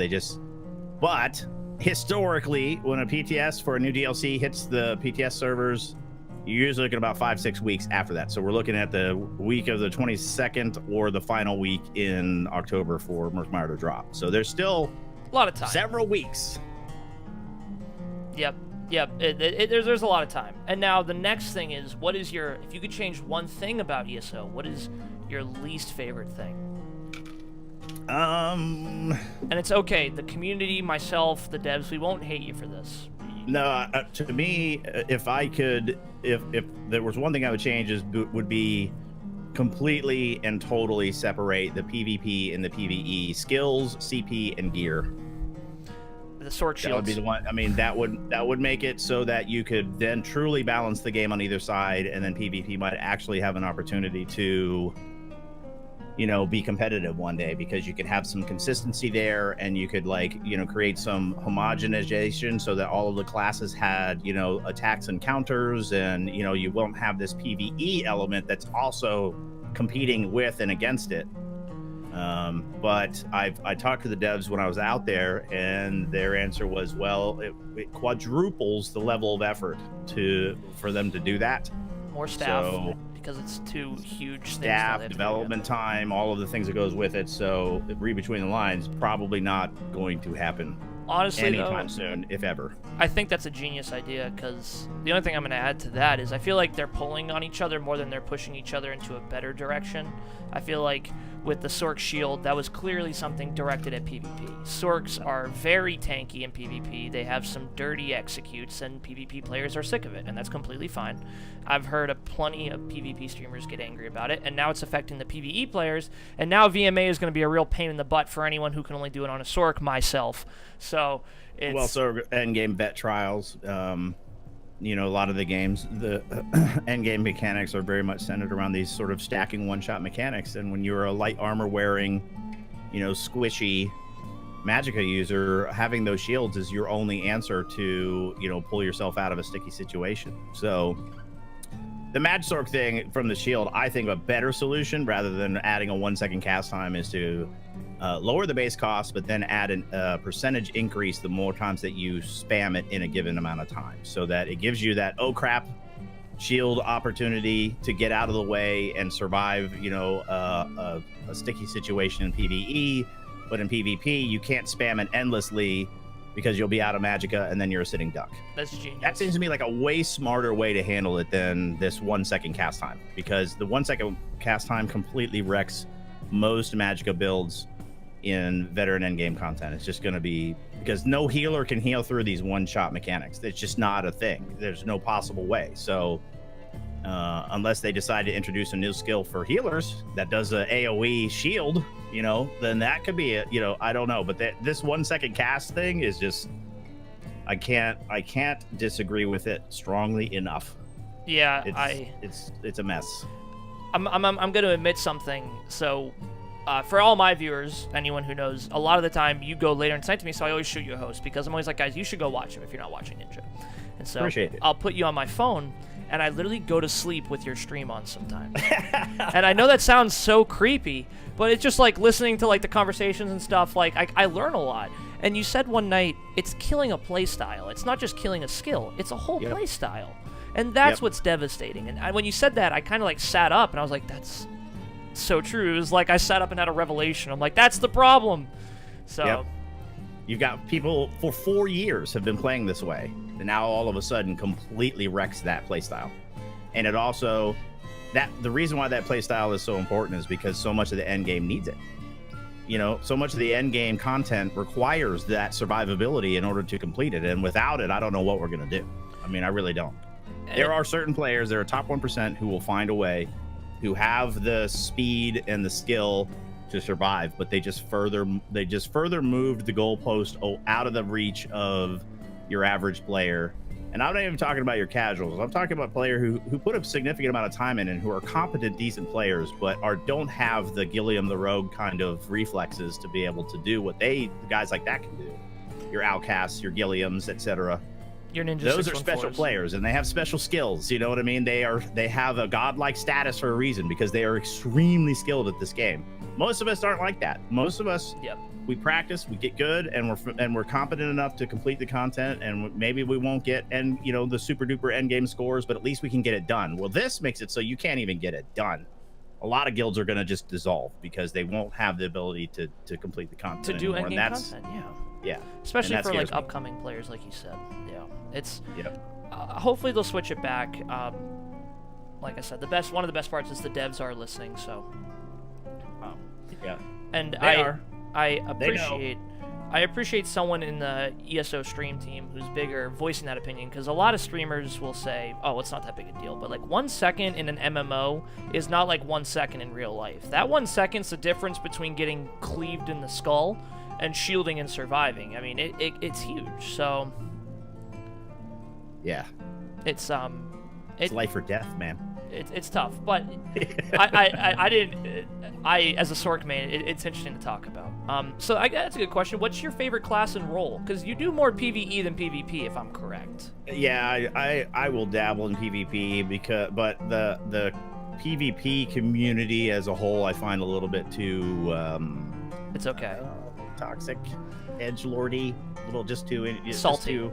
but historically, when a PTS for a new DLC hits the PTS servers, you're usually looking about 5-6 weeks after that. So we're looking at the week of the 22nd or the final week in October for Murkmire to drop. So there's still a lot of time. Several weeks. Yep. There's a lot of time. And now the next thing is, if you could change one thing about ESO, what is your least favorite thing? And it's okay. The community, myself, the devs, we won't hate you for this. No, to me, if there was one thing I would change, would be completely and totally separate the PvP and the PvE skills, CP, and gear. The sword shields. That would be the one. I mean, that would make it so that you could then truly balance the game on either side, and then PvP might actually have an opportunity to, be competitive one day, because you could have some consistency there, and you could create some homogenization so that all of the classes had, attacks and counters, and, you won't have this PvE element that's also competing with and against it. But I talked to the devs when I was out there, and their answer was, well, it quadruples the level of effort for them to do that. More staff, because it's two huge staff, things. development time, all of the things that goes with it. So read between the lines, probably not going to happen. Honestly, anytime soon, if ever. I think that's a genius idea, because the only thing I'm going to add to that is I feel like they're pulling on each other more than they're pushing each other into a better direction. I feel like with the Sork Shield, that was clearly something directed at PvP. Sorks are very tanky in PvP. They have some dirty executes, and PvP players are sick of it, and that's completely fine. I've heard plenty of PvP streamers get angry about it, and now it's affecting the PvE players, and now VMA is going to be a real pain in the butt for anyone who can only do it on a Sork, myself. So it's... endgame vet trials. A lot of the games, the endgame mechanics are very much centered around these sort of stacking one-shot mechanics. And when you're a light armor wearing, squishy Magicka user, having those shields is your only answer to, pull yourself out of a sticky situation. So the Magsork thing from the shield, I think a better solution, rather than adding a 1-second cast time, is to lower the base cost, but then add a percentage increase the more times that you spam it in a given amount of time, so that it gives you that, oh crap, shield opportunity to get out of the way and survive, a sticky situation in PvE. But in PvP, you can't spam it endlessly, because you'll be out of Magicka and then you're a sitting duck. That's genius. That seems to me like a way smarter way to handle it than this 1-second cast time, because the 1-second cast time completely wrecks most Magicka builds in veteran endgame content. It's just going to be, because no healer can heal through these one-shot mechanics. It's just not a thing. There's no possible way. So unless they decide to introduce a new skill for healers that does a AoE shield, then that could be I don't know. But this 1-second cast thing is just, I can't disagree with it strongly enough. Yeah, it's a mess. I'm going to admit something. So for all my viewers, anyone who knows, a lot of the time you go later in the night to me, so I always shoot you a host, because I'm always like, guys, you should go watch him if you're not watching Ninja. And so Appreciate it. I'll put you on my phone, and I literally go to sleep with your stream on sometimes. And I know that sounds so creepy, but it's just like listening to like the conversations and stuff. Like I learn a lot. And you said one night it's killing a play style. It's not just killing a skill. It's a whole play style. And that's what's devastating. And when you said that, I kind of like sat up and I was like, that's so true. It was like I sat up and had a revelation. I'm like, that's the problem. So you've got people for 4 years have been playing this way, and now all of a sudden completely wrecks that play style. And it also the reason why that play style is so important is because so much of the end game needs it. You know, so much of the end game content requires that survivability in order to complete it, and without it, I don't know what we're gonna do. I mean, I really don't. There are certain players, there are top 1% who will find a way, who have the speed and the skill to survive, but they just further moved the goalpost out of the reach of your average player. And I'm not even talking about your casuals. I'm talking about player who put a significant amount of time in and who are competent, decent players, but don't have the Gilliam the Rogue kind of reflexes to be able to do what guys like that can do. Your Outcasts, your Gilliams, etc. Your Ninja Those are special 614s. players, and they have special skills. You know what I mean? They have a godlike status for a reason because they are extremely skilled at this game. Most of us aren't like that. Most of us, we practice, we get good, and we're competent enough to complete the content. And maybe we won't get the super duper end game scores, but at least we can get it done. Well, this makes it so you can't even get it done. A lot of guilds are going to just dissolve because they won't have the ability to complete the content to do anymore. end game content. Yeah. Especially for like upcoming players, like you said. Yeah. It's hopefully they'll switch it back. Like I said, one of the best parts is the devs are listening. So and I appreciate someone in the ESO stream team who's bigger voicing that opinion, because a lot of streamers will say, oh, it's not that big a deal, but like 1 second in an MMO is not like 1 second in real life. That 1 second's the difference between getting cleaved in the skull and shielding and surviving. I mean, it's huge. So it's life or death, man. It's tough, but I as a Sork man, it's interesting to talk about. So that's a good question. What's your favorite class and role? Because you do more PvE than PvP, if I'm correct. Yeah, I will dabble in PvP but the PvP community as a whole, I find a little bit too it's okay. Toxic, edgelordy, a little just too salty.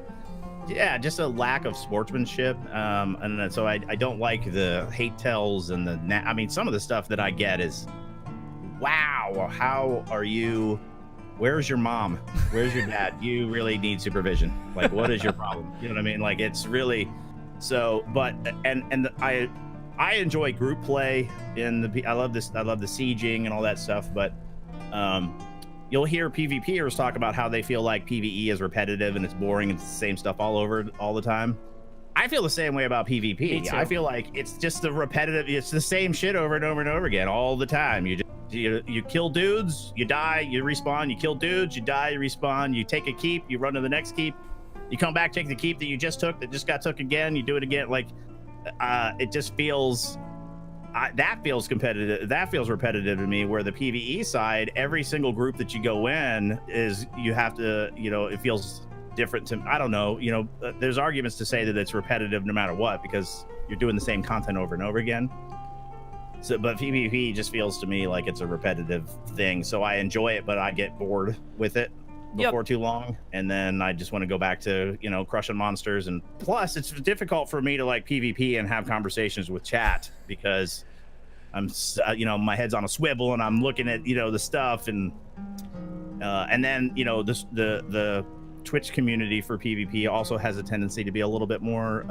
Just a lack of sportsmanship, and so I don't like the hate tells and I mean, some of the stuff that I get is, wow, how are you? Where's your mom? Where's your dad? You really need supervision. Like, what is your problem? You know what I mean? Like, it's really so. But and I enjoy group play I love the sieging and all that stuff, but you'll hear PvPers talk about how they feel like PvE is repetitive and it's boring and it's the same stuff all the time. I feel the same way about PvP. I feel like it's just it's the same shit over and over and over again all the time. You kill dudes, you die, you respawn, you kill dudes, you die, you respawn, you take a keep, you run to the next keep, you come back, take the keep that you just took that just got took again, you do it again. Like, it just feels... that feels competitive. That feels repetitive to me. Where the PvE side, every single group that you go in you have to, it feels different to. I don't know. There's arguments to say that it's repetitive no matter what because you're doing the same content over and over again. So, but PvP just feels to me like it's a repetitive thing. So I enjoy it, but I get bored with it before too long, and then I just want to go back to crushing monsters. And plus it's difficult for me to like PvP and have conversations with chat because I'm my head's on a swivel and I'm looking at the stuff and then the Twitch community for PvP also has a tendency to be a little bit more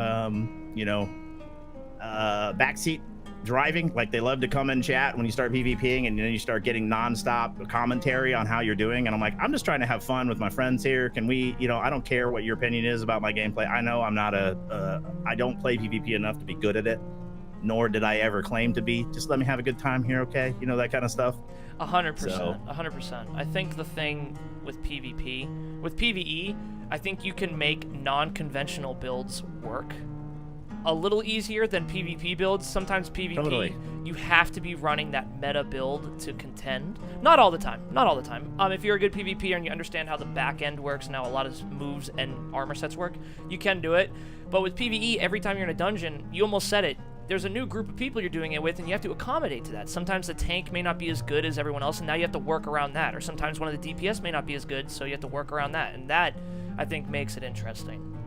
backseat driving. Like, they love to come in chat when you start PvPing, and then you start getting nonstop commentary on how you're doing, and I'm like, I'm just trying to have fun with my friends here. Can we, I don't care what your opinion is about my gameplay. I know I'm not I don't play PvP enough to be good at it, nor did I ever claim to be. Just let me have a good time here, okay? That kind of stuff. 100%. 100%. I think the thing with PvE, I think you can make non-conventional builds work. a little easier than PvP builds. Sometimes PvP, Totally. you have to be running that meta build to contend. Not all the time. Not all the time. If you're a good PvPer and you understand how the back end works and how a lot of moves and armor sets work, you can do it. But with PvE, every time you're in a dungeon, you almost said it, there's a new group of people you're doing it with, and you have to accommodate to that. Sometimes the tank may not be as good as everyone else, and now you have to work around that. Or sometimes one of the DPS may not be as good, so you have to work around that. And that, I think, makes it interesting.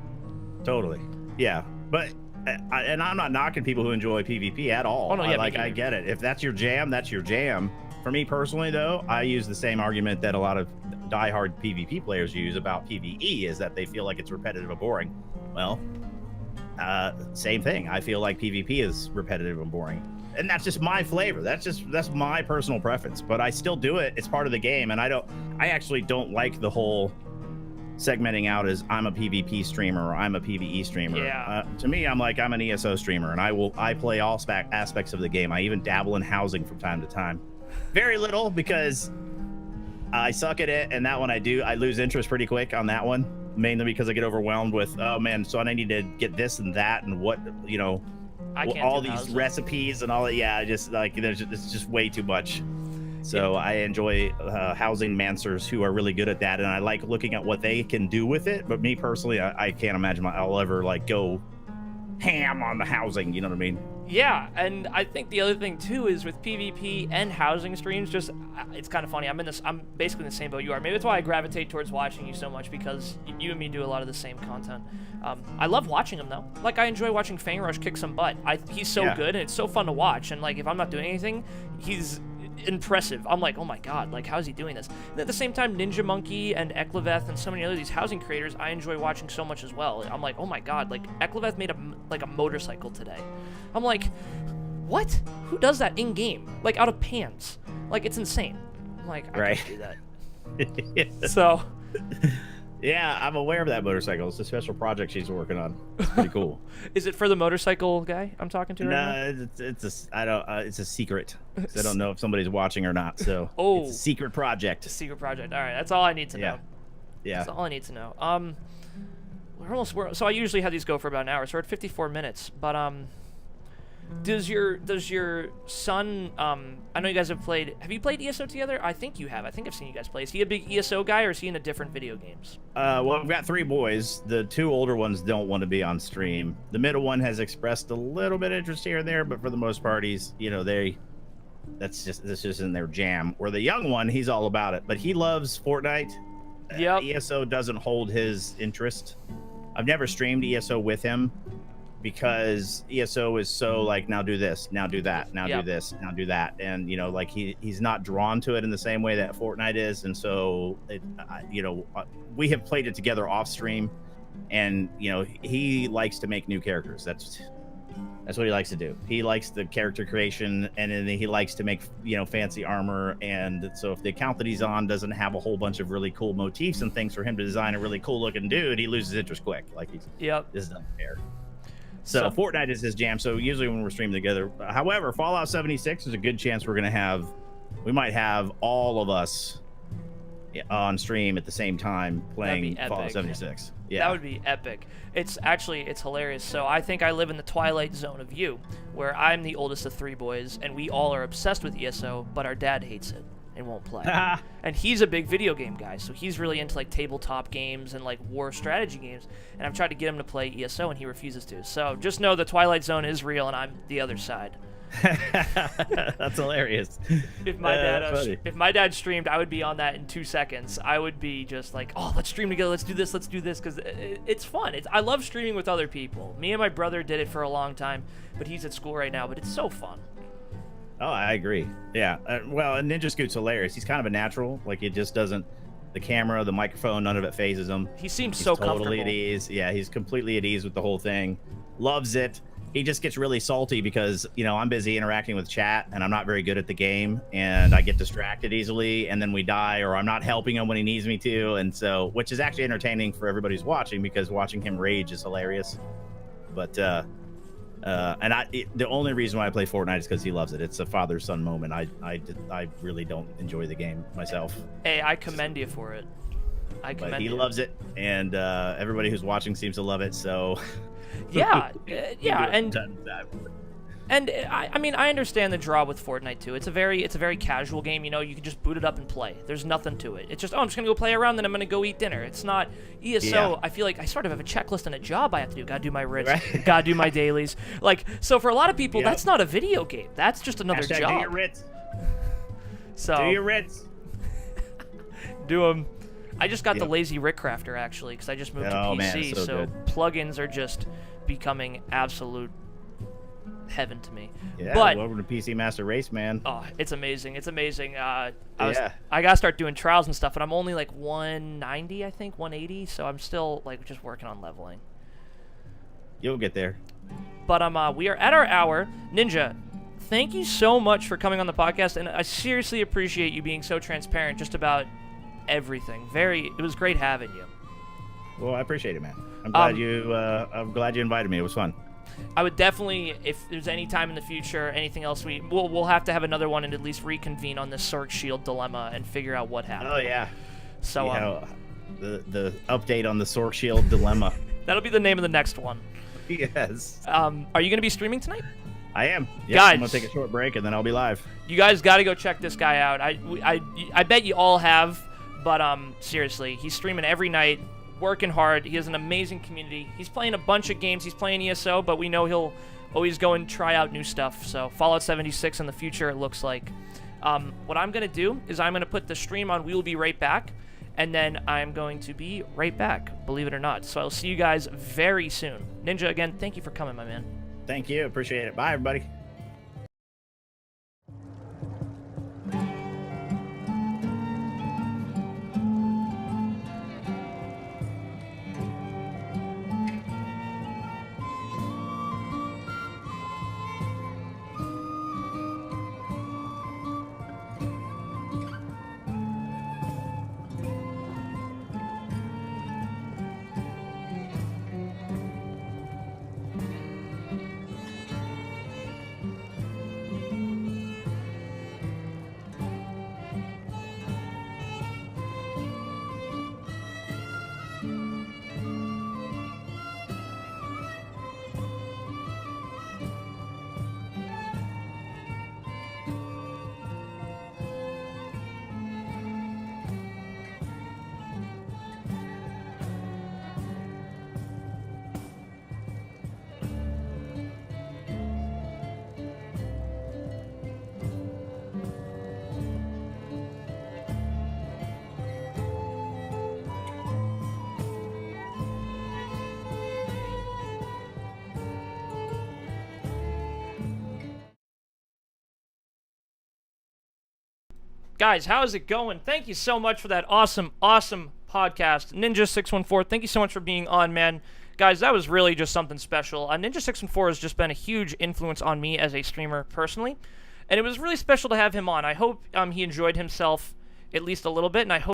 Totally. Yeah. But, and I'm not knocking people who enjoy PvP at all. Oh, no, yeah, I get it. If that's your jam, that's your jam. For me personally, though, I use the same argument that a lot of diehard PvP players use about PvE, is that they feel like it's repetitive and boring. Well, same thing. I feel like PvP is repetitive and boring, and that's just my flavor. That's my personal preference. But I still do it. It's part of the game, and I actually don't like the whole segmenting out as I'm a PvP streamer or I'm a PvE streamer. Yeah. To me, I'm an ESO streamer, and I play all aspects of the game. I even dabble in housing from time to time. Very little, because I suck at it, and that one I lose interest pretty quick on that one. Mainly because I get overwhelmed with, oh man, so I need to get this and that and what, all these recipes and all that. Yeah, it's just way too much. So I enjoy housing mancers who are really good at that, and I like looking at what they can do with it. But me personally, I can't imagine I'll ever go ham on the housing. You know what I mean? Yeah, and I think the other thing too is with PvP and housing streams, it's kind of funny. I'm basically in the same boat you are. Maybe that's why I gravitate towards watching you so much, because you and me do a lot of the same content. I love watching him though. Like, I enjoy watching Fang Rush kick some butt. He's so good, and it's so fun to watch. And like, if I'm not doing anything, he's impressive. I'm like, oh my god, like, how is he doing this? And at the same time, Ninja Monkey and Ekleveth and so many other these housing creators I enjoy watching so much as well. I'm like, oh my god, like, Ekleveth made a motorcycle today. I'm like, what? Who does that in game? Like, out of pans? Like, it's insane. I'm like, I can't do that. So yeah, I'm aware of that motorcycle. It's a special project she's working on. It's pretty cool. Is it for the motorcycle guy I'm talking to right now? No, it's a secret. I don't know if somebody's watching or not. So it's a secret project. It's a secret project. All right, that's all I need to know. Yeah. That's all I need to know. So I usually have these go for about an hour. So we're at 54 minutes. But does your son? I know you guys have played. Have you played ESO together? I think you have. I think I've seen you guys play. Is he a big ESO guy, or is he into different video games? Well, we've got 3 boys. The 2 older ones don't want to be on stream. The middle one has expressed a little bit of interest here and there, but for the most part, this just in their jam. Where the young one, he's all about it, but he loves Fortnite. Yep. ESO doesn't hold his interest. I've never streamed ESO with him, because ESO is so like, now do this, now do that, now do this, now do that, and like he's not drawn to it in the same way that Fortnite is, and so we have played it together off stream, and he likes to make new characters. That's what he likes to do. He likes the character creation, and then he likes to make fancy armor, and so if the account that he's on doesn't have a whole bunch of really cool motifs and things for him to design a really cool looking dude, he loses interest quick. Like, this doesn't care. So Fortnite is his jam. So usually when we're streaming together, however, Fallout 76 is a good chance we might have all of us on stream at the same time playing Fallout 76. Yeah, that would be epic. It's hilarious. So I think I live in the twilight zone of you, where I'm the oldest of 3 boys, and we all are obsessed with ESO, but our dad hates it and won't play. And he's a big video game guy, so he's really into like tabletop games and like war strategy games, and I've tried to get him to play ESO, and he refuses to. So just know the twilight zone is real, and I'm the other side. That's hilarious. If my dad streamed, I would be on that in 2 seconds. I would be just like, oh, let's stream together, let's do this, because it's fun. I love streaming with other people. Me and my brother did it for a long time, but he's at school right now, but it's so fun. Oh, I agree. Yeah. Well, Ninja Scoot's hilarious. He's kind of a natural. Like, it just doesn't. The camera, the microphone, none of it phases him. He seems so comfortable. Totally at ease. Yeah, he's completely at ease with the whole thing. Loves it. He just gets really salty because, I'm busy interacting with chat and I'm not very good at the game, and I get distracted easily, and then we die, or I'm not helping him when he needs me to. And so, which is actually entertaining for everybody who's watching, because watching him rage is hilarious. But, the only reason why I play Fortnite is because he loves it. It's a father-son moment. I really don't enjoy the game myself. Hey, I commend you for it. I but commend he you. loves it, and everybody who's watching seems to love it. So Yeah, yeah, and I mean, I understand the draw with Fortnite too. It's a very casual game. You know, you can just boot it up and play. There's nothing to it. It's just, oh, I'm just gonna go play around, then I'm gonna go eat dinner. It's not ESO. Yeah. I feel like I sort of have a checklist and a job I have to do. Gotta do my writs. Right. Gotta do my dailies. Like, so for a lot of people, Yep. that's not a video game. That's just another Hashtag job. do your writs. So Do your writs. do them. I just got the Yep. lazy Rick Crafter actually, because I just moved to Oh, PC. man, so good. Plugins are just becoming absolute heaven to me. Yeah, but welcome to PC Master Race, man. oh, it's amazing. It's amazing. I Yeah. gotta start doing trials and stuff, and I'm only like 190, I think, 180. So I'm still like just working on leveling. You'll get there. But we are at our hour. Ninja, thank you so much for coming on the podcast, and I seriously appreciate you being so transparent just about everything. It was great having you. Well, I appreciate it, man. I'm glad you invited me. It was fun. I would definitely, if there's any time in the future, anything else, we'll have to have another one and at least reconvene on this Sork Shield dilemma and figure out what happened. Oh yeah. So the update on the Sork Shield dilemma. that'll be the name of the next one. Yes. Are you gonna be streaming tonight? I am. Yep, Guys. I'm gonna take a short break and then I'll be live. You guys got to go check this guy out. I bet you all have, but seriously, he's streaming every night, working hard. He has an amazing community. He's playing a bunch of games. He's playing ESO, but we know he'll always go and try out new stuff. So Fallout 76 in the future, it looks like. What I'm gonna do is I'm gonna put the stream on. We will be right back, and then I'm going to be right back. Believe it or not. So I'll see you guys very soon. Ninja, again, thank you for coming, my man. Thank you. Appreciate it. Bye, everybody. Guys, how's it going? Thank you so much for that awesome podcast. Ninja614, thank you so much for being on, man. Guys, that was really just something special. Ninja614 has just been a huge influence on me as a streamer personally, and it was really special to have him on. I hope he enjoyed himself at least a little bit, and I hope